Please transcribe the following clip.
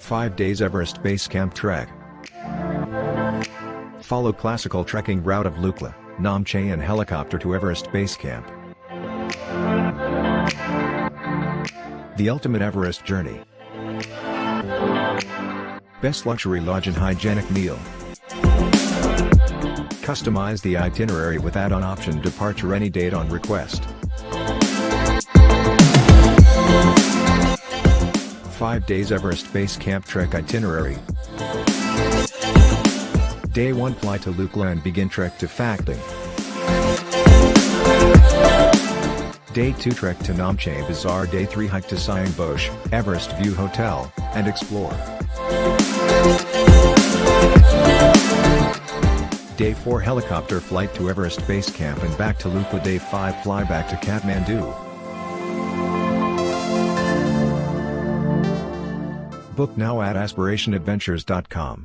5 days Everest Base Camp Trek. Follow classical trekking route of Lukla, Namche and helicopter to Everest Base Camp. The ultimate Everest journey. Best luxury lodge and hygienic meal. Customize the itinerary with add-on option departure any date on request. 5 days Everest Base Camp Trek itinerary. Day 1 fly to Lukla and begin trek to Phakling. Day 2 trek to Namche Bazaar. Day 3 hike to Siang Bush, Everest View Hotel, and explore. Day 4 helicopter flight to Everest Base Camp and back to Lukla. Day 5 fly back to Kathmandu. Book now at aspirationadventures.com.